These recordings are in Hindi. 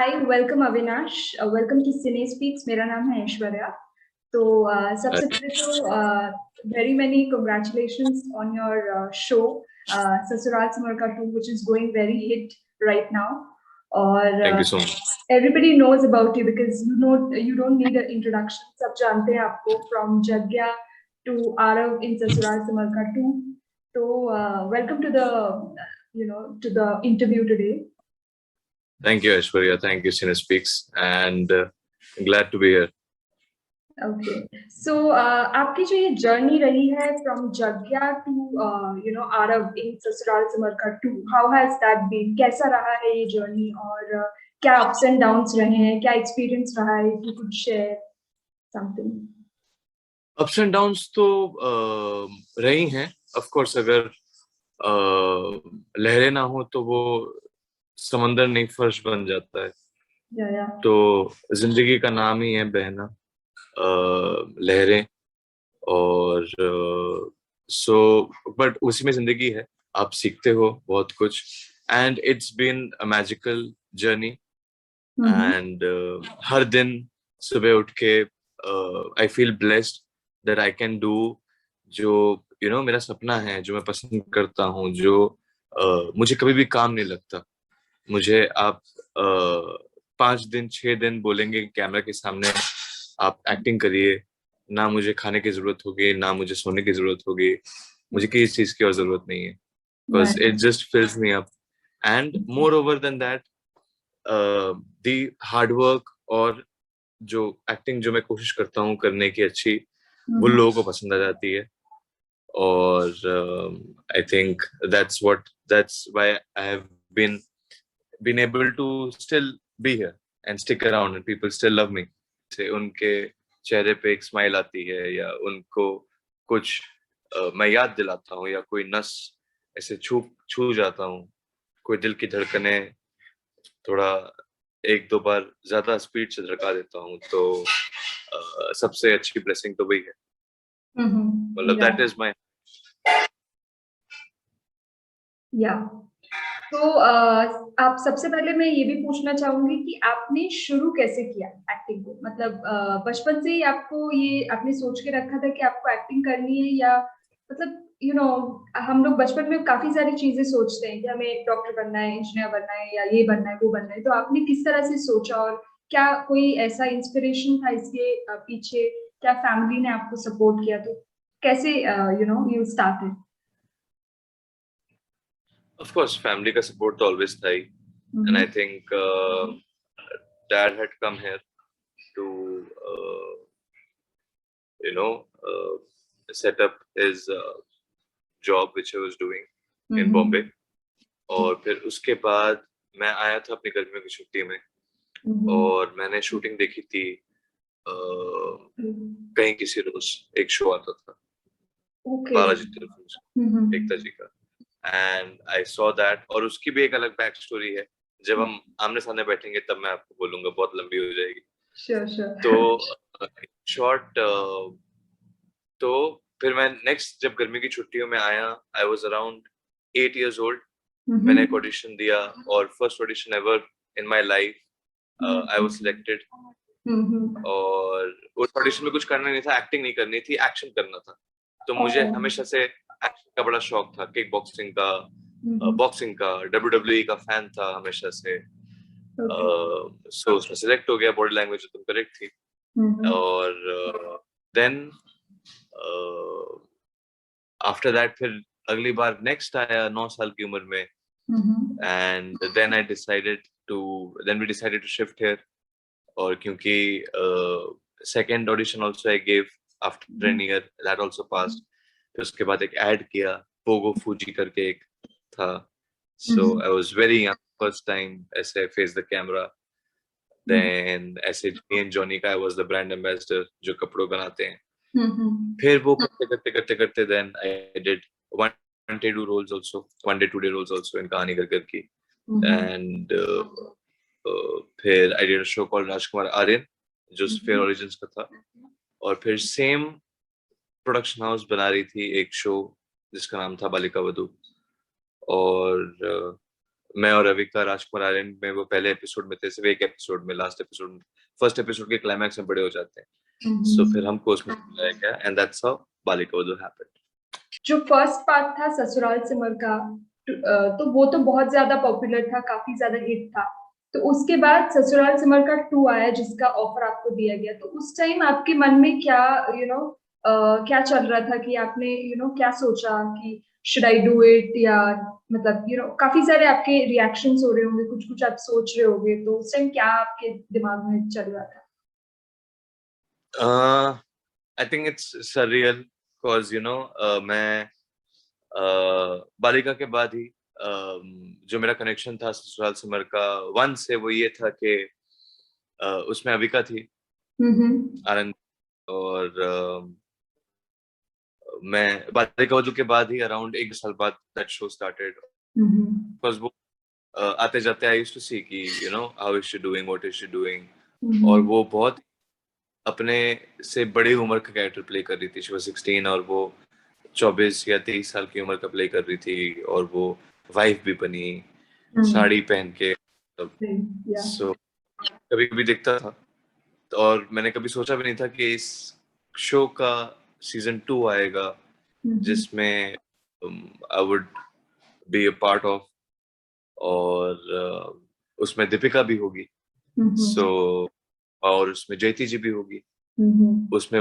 Hi, welcome Avinash. Welcome to cine speaks. मेरा नाम है ऐश्वर्या। तो सबसे पहले तो very many congratulations on your show Sasural Simar का 2 which is going very hit right now. और thank you so much. Everybody knows about you because you don't need an introduction. सब जानते हैं आपको from जग्या to Arav in ससुराल सिमर का 2। तो welcome to the to the interview today. Thank you, Aishwarya. Thank you, Cine Speaks, and glad to be here. Okay, so आपकी जो ये जर्नी रही है from Jagya to Aarav in Sasural Simar का 2, हाउ हैज दैट बीन? कैसा रहा है ये जर्नी? और क्या अप्स एंड डाउन्स रहे हैं? क्या एक्सपीरियंस रहा है? If you could share something. Ups and downs तो रही हैं। ऑफ कोर्स अगर लहरें ना हो तो वो समंदर नहीं फर्श बन जाता है। या तो जिंदगी का नाम ही है बहना, लहरें। और सो बट उसी में जिंदगी है। आप सीखते हो बहुत कुछ, and it's been a magical journey. And हर दिन सुबह उठ के I feel blessed that I can do जो मेरा सपना है, जो मैं पसंद करता हूँ, जो मुझे कभी भी काम नहीं लगता। मुझे आप 5 दिन 6 दिन बोलेंगे कैमरा के सामने आप एक्टिंग करिए, ना मुझे खाने की जरूरत होगी, ना मुझे सोने की जरूरत होगी। मुझे किसी चीज की और जरूरत नहीं है, because it just fills me up. And moreover than that, the hard work और जो एक्टिंग जो मैं कोशिश करता हूँ करने की अच्छी, वो लोगों को पसंद आ जाती है। और I think that's why I have been able to still be here and stick around and people still love me. से उनके चेहरे पे एक स्माइल आती है, या उनको कुछ मैं याद दिलाता हूँ, या कोई नस ऐसे छू जाता हूँ, कोई दिल की धड़कने थोड़ा 1-2 बार ज्यादा स्पीड से धड़का देता हूँ, तो सबसे अच्छी ब्लेसिंग तो वही है। मतलब दैट इज माय। या तो आप सबसे पहले मैं ये भी पूछना चाहूंगी कि आपने शुरू कैसे किया एक्टिंग को? मतलब बचपन से ही आपको ये आपने सोच के रखा था कि आपको एक्टिंग करनी है, या मतलब हम लोग बचपन में काफी सारी चीजें सोचते हैं कि हमें डॉक्टर बनना है, इंजीनियर बनना है, या ये बनना है, वो बनना है। तो आपने किस तरह से सोचा, और क्या कोई ऐसा इंस्पिरेशन था इसके पीछे? क्या फैमिली ने आपको सपोर्ट किया? तो कैसे you started? Of course, family का support तो always था ही, and I think dad had come here to you know set up his job which I was doing in Bombay. और फिर उसके बाद मैं आया था अपनी गर्मियों की छुट्टी में, और मैंने शूटिंग देखी थी कहीं किसी रोज एक शो आता था बालाजी टेलीफिल्म एकता जी का, एंड आई सॉ दैट। और उसकी भी एक अलग बैक स्टोरी है, जब हम आमने सामने बैठेंगे तब मैं आपको बोलूंगा, बहुत लंबी हो जाएगी। श्योर। तो शॉर्ट, तो फिर मैं नेक्स्ट जब गर्मी की छुट्टियों में आया, I was around 8 years old। मैंने एक ऑडिशन दिया, और first audition ever in my life I was selected. और उस ऑडिशन में कुछ करना नहीं था, एक्टिंग नहीं करनी थी, एक्शन करना था। तो मुझे हमेशा से एक्शन का बड़ा शौक था, किक बॉक्सिंग का, बॉक्सिंग का, WWE का फैन था हमेशा से। सो उसमें सिलेक्ट हो गया, बॉडी लैंग्वेज एकदम करेक्ट थी। और देन आफ्टर दैट फिर अगली बार नेक्स्ट आया 9 साल की उम्र में, and then we decided to shift here. और क्योंकि second audition also I give after an year, that also passed. फिर उसके बाद एक ऐड किया, पोगो फूजी करके एक था। So I was very young first time ऐसे फेस द कैमरा। देन ऐसे मी एंड जॉनी का I was the brand ambassador, जो कपड़े बनाते हैं। फिर वो करते then I did one day two roles also, one day two day roles also in Kahaani Ghar Ghar Ki. And फिर I did a show called Rajkumar Aaryan, जो फेयर ओरिजिन्स का था। और फिर सेम प्रोडक्शन हाउस बना रही थी एक शो जिसका नाम था बालिका वधू। और मैं और रविका राजकुमार आर्यन में वो पहले एपिसोड में थे, सिर्फ एक एपिसोड में, लास्ट एपिसोड में, फर्स्ट एपिसोड के क्लाइमैक्स में बड़े हो जाते हैं। सो फिर हमको उसमें बुलाया गया and that's how Balika Vadhu happened. जो फर्स्ट पार्ट था ससुराल सिमर का, तो वो तो बहुत ज्यादा पॉपुलर था, काफी ज्यादा हिट था। तो उसके बाद ससुराल सिमर का 2 आया जिसका ऑफर आपको दिया गया, तो उस टाइम आपके मन में क्या क्या चल रहा था कि आपने क्या सोचा कि शुड आई डू इट, या मतलब काफी सारे आपके रिएक्शंस हो रहे होंगे, कुछ कुछ आप सोच रहे होंगे, तो उस टाइम क्या आपके दिमाग में चल रहा था? I think it's surreal because मैं बालिका के बाद ही जो मेरा कनेक्शन था ससुराल सिमर का वन से, वो ये था कि उसमें अविका थी, आनंद, और मैं बालिका वधू के बाद ही अराउंड 1 साल बाद दैट शो स्टार्टेड, बिकॉज वो आते जाते आई यूज्ड टू सी कि how is she doing, what is she doing, और वो बहुत अपने से बड़ी उम्र का कैरेक्टर प्ले कर रही थी। शी वाज 16 और वो 24 या 23 साल की उम्र का प्ले कर रही थी, और वो वाइफ भी बनी, साड़ी पहन के। सो कभी कभी देखता था, और मैंने कभी सोचा भी नहीं था कि इस शो का सीजन 2 आएगा जिसमें I would be a part of, और उसमें दीपिका भी होगी। सो और उसमें जयती जी भी होगी, उसमें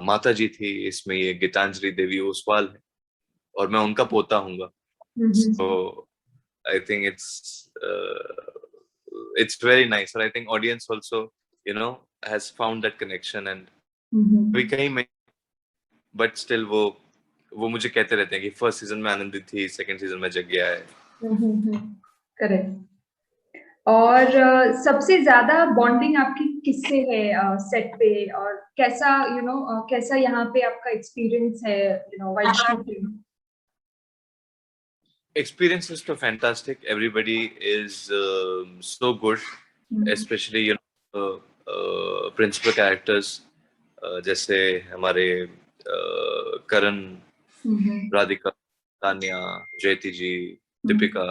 माता जी थी, इसमें ये गीतांजलि देवी ओसवाल है, और मैं उनका पोता हूँगा। So I think it's very nice, and I think audience also has found that connection, and we कहीं में, but still वो मुझे कहते रहते हैं कि फर्स्ट सीजन में आनंदी थी, सेकंड सीजन में जग्या है। करेक्ट। और सबसे ज्यादा बॉन्डिंग आपकी किससे है सेट पे, और कैसा कैसा यहाँ पे आपका एक्सपीरियंस है while shooting? Experience is so fantastic. Everybody is so good, especially principal characters जैसे हमारे करण, राधिका, तान्या, जयती जी, Deepika.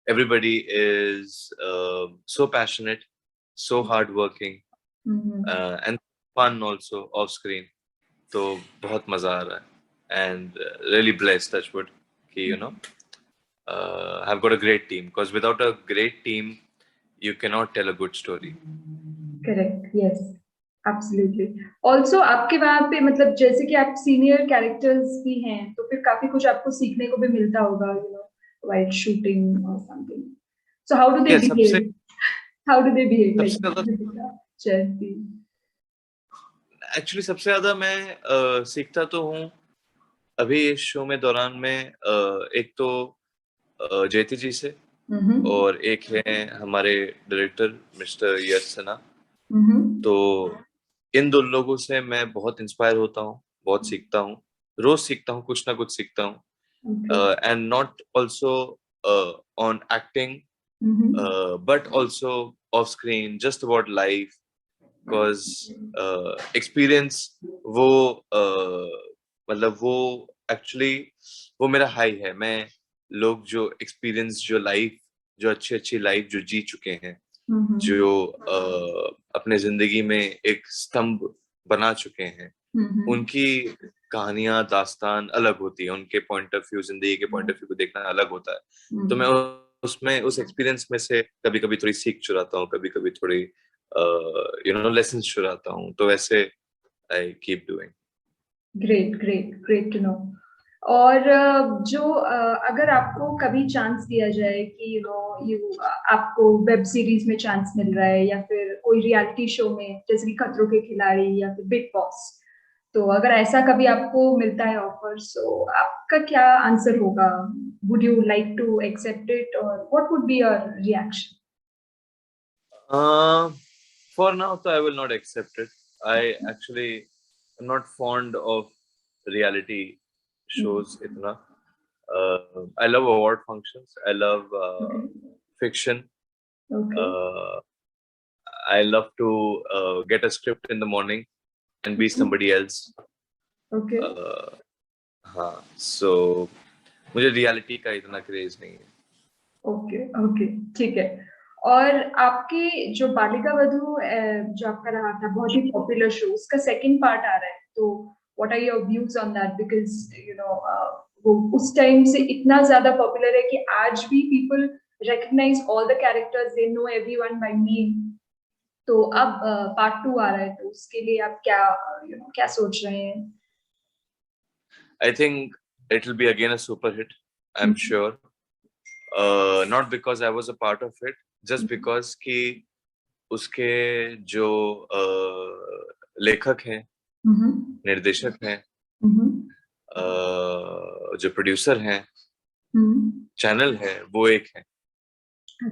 Everybody is so passionate, so hardworking, and fun also off screen. तो बहुत मजा आ रहा है, and really blessed, touch wood, कि have got a great team, because without a great team you cannot tell a good story. Correct, yes, absolutely. Also आपके वहाँ पे मतलब जैसे कि आप सीनियर कैरेक्टर्स भी हैं, तो फिर काफी कुछ आपको सीखने को भी मिलता होगा व्हाइल शूटिंग और something. So how do they behave, how do they behave like जैसी? एक्चुअली सबसे ज्यादा मैं सीखता तो हूँ अभी इस शो में दौरान में, एक तो जयती जी से, और एक है हमारे डायरेक्टर मिस्टर यश सिन्हा। तो इन दो लोगों से मैं बहुत इंस्पायर होता हूँ, बहुत सीखता हूँ, रोज सीखता हूँ, कुछ ना कुछ सीखता हूँ, and not also on acting, but also of screen, just about life, because experience वो मतलब वो एक्चुअली वो मेरा हाई है। मैं लोग जो एक्सपीरियंस, जो लाइफ, जो अच्छी अच्छी लाइफ जो जी चुके हैं, जो अपने जिंदगी में एक स्तंभ बना चुके हैं, उनकी कहानियां, दास्तान अलग होती है, उनके पॉइंट ऑफ व्यू, जिंदगी के पॉइंट ऑफ व्यू को देखना अलग होता है। तो मैं उसमें उस एक्सपीरियंस में से कभी कभी थोड़ी सीख चुराता हूँ, कभी कभी थोड़ी लेसन चुराता हूँ, तो ऐसे I keep doing. Great great great to know. और अगर आपको कभी चांस दिया जाए कि आपको वेब सीरीज में चांस मिल रहा है, या फिर कोई रियलिटी शो में जैसे कि खतरों के खिलाड़ी या फिर बिग बॉस, तो अगर ऐसा कभी आपको मिलता है ऑफर, सो आपका क्या आंसर होगा? Would you like to accept it, और what would be your reaction? For now, so I will not accept it. I actually am not fond of reality shows itna. I love award functions. I love fiction. I love to get a script in the morning and be somebody else. हाँ, so मुझे reality का इतना craze नहीं है। ओके ओके, ठीक है। और आपके जो बालिका वधू जो आपका रहा था बहुत ही पॉपुलर शो, उसका सेकंड पार्ट आ रहा है, तो what are your views on that? Because वो उस टाइम से इतना ज्यादा पॉपुलर है कि आज भी people recognise all the characters, they know everyone by name. तो अब पार्ट 2 आ रहा है, तो उसके लिए आप क्या क्या सोच रहे हैं? I think it will be again a super hit. I'm sure. Not because I was a part of it, just because कि उसके जो लेखक हैं, निर्देशक हैं, जो प्रोड्यूसर हैं, चैनल है, वो एक है।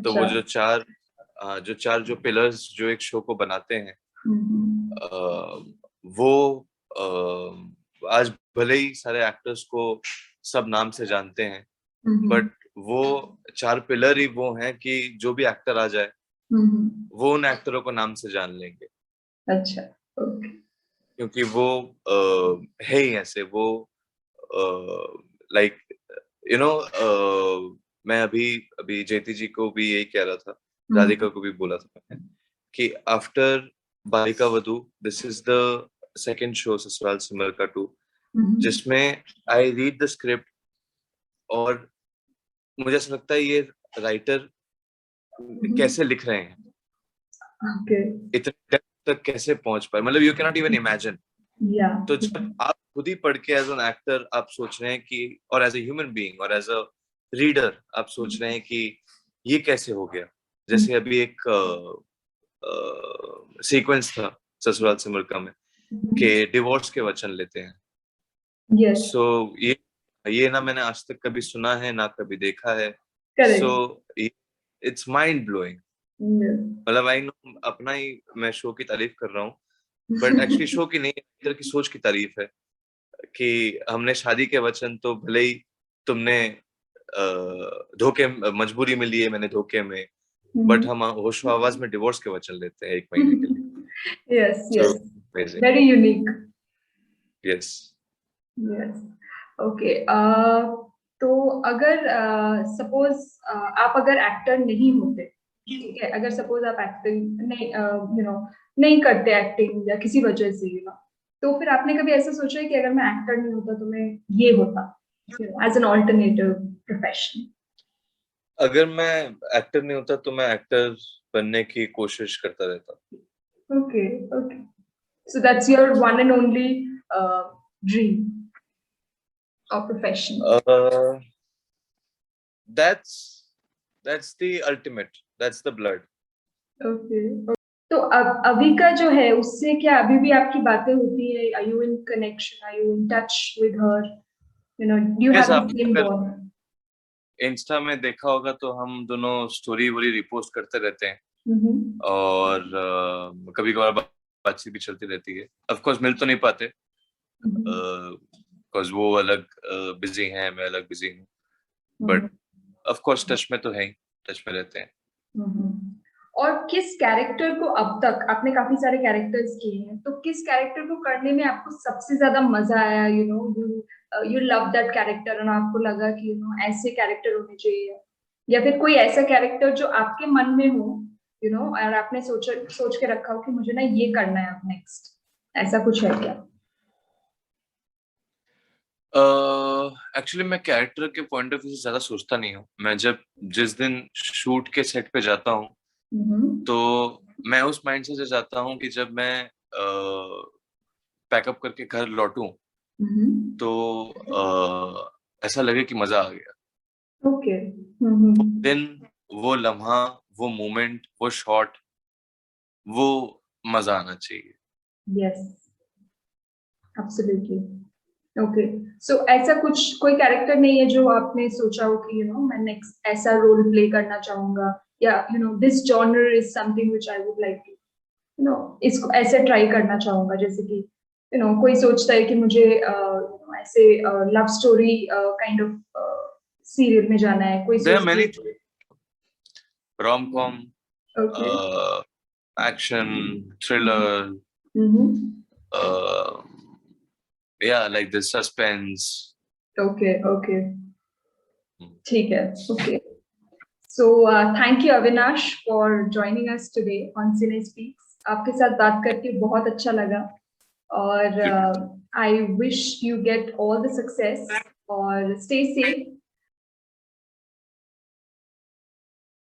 तो वो जो चार जो पिलर्स जो एक शो को बनाते हैं, वो आज भले ही सारे एक्टर्स को सब नाम से जानते हैं, बट वो चार पिलर ही वो हैं कि जो भी एक्टर आ जाए वो उन एक्टरों को नाम से जान लेंगे। अच्छा, ओके। क्योंकि वो है ही ऐसे, वो लाइक यू नो मैं अभी जयती जी को भी यही कह रहा था, राधिका को भी बोला था मैंने कि after Balika Vadhu this is the second show Sasural Simar का 2, जिसमें आई रीड द स्क्रिप्ट और मुझे ऐसा लगता है ये राइटर कैसे लिख रहे हैं, इतने डेप्थ तक कैसे पहुंच पाए, मतलब you can not even imagine. तो जब आप खुद ही पढ़ के एज एन एक्टर आप सोच रहे हैं कि, और एज ए ह्यूमन बीइंग और एज अ रीडर आप सोच रहे हैं कि ये कैसे हो गया। जैसे अभी एक सीक्वेंस था ससुराल सिमर में कि डिवोर्स के वचन लेते हैं। सो ये ना मैंने आज तक कभी सुना है ना कभी देखा है। So it's mind blowing. मतलब आई नो अपना ही मैं शो की तारीफ कर रहा हूँ, बट एक्चुअली शो की नहीं, एक्टर की सोच की तारीफ है कि हमने शादी के वचन तो भले ही तुमने धोखे मजबूरी में लिए, मैंने धोखे में, बट हम होशो आवाज में डिवोर्स के वचन लेते हैं 1 महीने के लिए। Yes yes, very unique. Yes yes, okay. तो अगर सपोज आप अगर एक्टर नहीं होते, ठीक है, अगर सपोज आप एक्टिंग नहीं नहीं करते एक्टिंग या किसी वजह से तो फिर आपने कभी ऐसा सोचा है कि अगर मैं एक्टर नहीं होता तो मैं ये होता एज एन ऑल्टरनेटिव प्रोफेशन? अगर मैं एक्टर नहीं होता तो मैं एक्टर बनने की कोशिश करता रहता। Okay okay, so that's your one and only dream or profession? That's the ultimate. That's the blood. Okay. तो अब अभी का जो है उससे क्या अभी भी आपकी बातें होती है? Are you in connection? Are you in touch with her? Do you have the same bond? Insta में देखा होगा तो हम दोनों स्टोरी वोरी रिपोस्ट करते रहते हैं और कभी कभार बातचीत भी चलती रहती है। ऑफ कोर्स मिल तो नहीं पाते बिकॉज वो अलग बिजी हैं, मैं अलग बिजी हूँ, बट ऑफ कोर्स टच में तो है ही, टच में रहते हैं। और किस कैरेक्टर को, अब तक आपने काफी सारे कैरेक्टर्स किए हैं, तो किस कैरेक्टर को करने में आपको सबसे ज्यादा मजा आया? यू लव दैट कैरेक्टर और आपको लगा कि ऐसे कैरेक्टर होने चाहिए, या फिर कोई ऐसा कैरेक्टर जो आपके मन में हो और आपने सोच के रखा हो कि मुझे ना ये करना है अब नेक्स्ट, ऐसा कुछ है क्या? एक्चुअली मैं कैरेक्टर के पॉइंट ऑफ व्यू से ज्यादा सोचता नहीं हूँ। मैं जिस दिन शूट के सेट पे जाता हूँ तो मैं उस माइंडसेट से जाता हूँ कि जब मैं पैकअप करके घर लौटूं तो ऐसा लगे कि मजा आ गया। ओके। दिन, वो लम्हा, वो मोमेंट, वो शॉट, वो मजा आना चाहिए। Yes, absolutely. ओके, सो ऐसा कुछ कोई कैरेक्टर नहीं है जो आपने सोचा हो कि मैं नेक्स्ट ऐसा रोल प्ले करना चाहूंगा, या this genre is something which I would like to इसको ऐसे ट्राई करना चाहूंगा, जैसे कि कोई सोचता है कि मुझे ऐसे love story kind of serial में जाना है, कोई सोचता है rom-com, action, thriller, yeah, like the suspense. Okay okay, ठीक है, okay. So thank you Avinash for joining us today on Cine Speaks. आपके साथ बात करके बहुत अच्छा लगा और I wish you get all the success और stay safe